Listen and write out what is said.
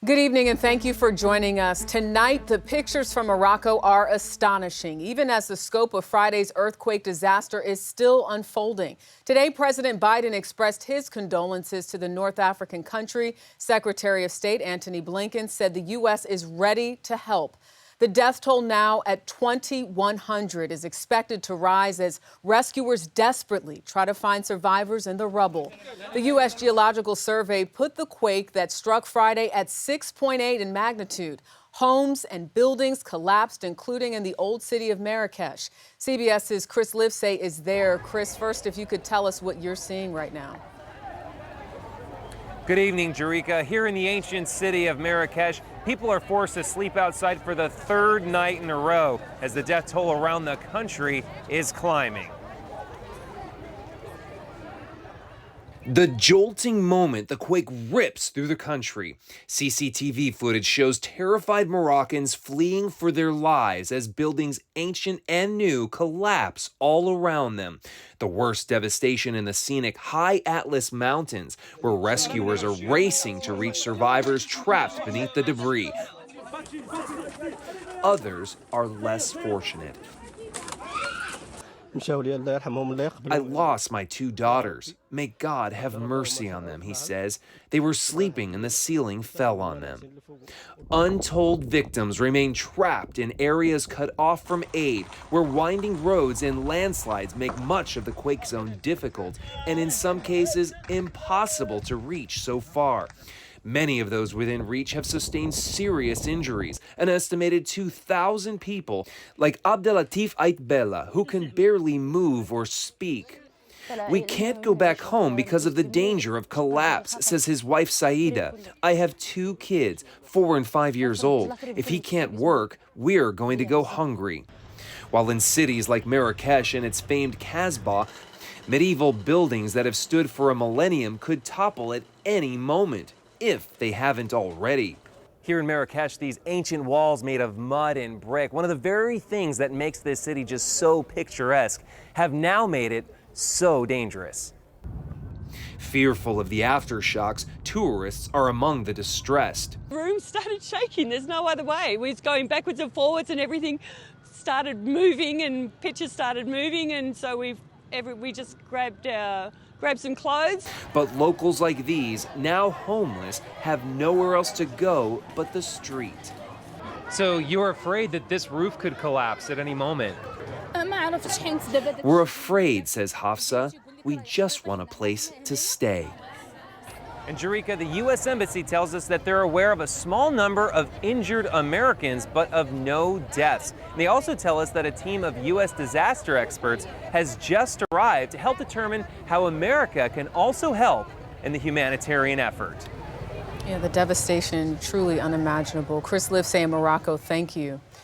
Good evening and thank you for joining us. Tonight, the pictures from Morocco are astonishing, even as the scope of Friday's earthquake disaster is still unfolding. Today, President Biden expressed his condolences to the North African country. Secretary of State Antony Blinken said the U.S. is ready to help. The death toll now at 2,100 is expected to rise as rescuers desperately try to find survivors in the rubble. The U.S. Geological Survey put the quake that struck Friday at 6.8 in magnitude. Homes and buildings collapsed, including in the old city of Marrakesh. CBS's Chris Livesay is there. Chris, first, if you could tell us what you're seeing right now. Good evening, Jerika. Here in the ancient city of Marrakesh, people are forced to sleep outside for the third night in a row as the death toll around the country is climbing. The jolting moment the quake rips through the country. CCTV footage shows terrified Moroccans fleeing for their lives as buildings ancient and new collapse all around them. The worst devastation in the scenic High Atlas Mountains, where rescuers are racing to reach survivors trapped beneath the debris. Others are less fortunate. I lost my two daughters. May God have mercy on them, he says. They were sleeping and the ceiling fell on them. Untold victims remain trapped in areas cut off from aid, where winding roads and landslides make much of the quake zone difficult and in some cases impossible to reach so far. Many of those within reach have sustained serious injuries. An estimated 2,000 people, like Abdelatif Aitbella, who can barely move or speak. We can't go back home because of the danger of collapse, says his wife Saida. I have two kids, 4 and 5 years old. If he can't work, we're going to go hungry. While in cities like Marrakesh and its famed Casbah, medieval buildings that have stood for a millennium could topple at any moment, if they haven't already. Here in Marrakesh, these ancient walls made of mud and brick, one of the very things that makes this city just so picturesque, have now made it so dangerous. Fearful of the aftershocks, tourists are among the distressed. The room started shaking. There's no other way. We was going backwards and forwards and everything started moving and pictures started moving, and so we just grabbed some clothes. But locals like these, now homeless, have nowhere else to go but the street. So you're afraid that this roof could collapse at any moment? We're afraid, says Hafsa. We just want a place to stay. And Jerika, the U.S. Embassy tells us that they're aware of a small number of injured Americans, but of no deaths. And they also tell us that a team of U.S. disaster experts has just arrived to help determine how America can also help in the humanitarian effort. Yeah, the devastation truly unimaginable. Chris Livesay in Morocco, thank you.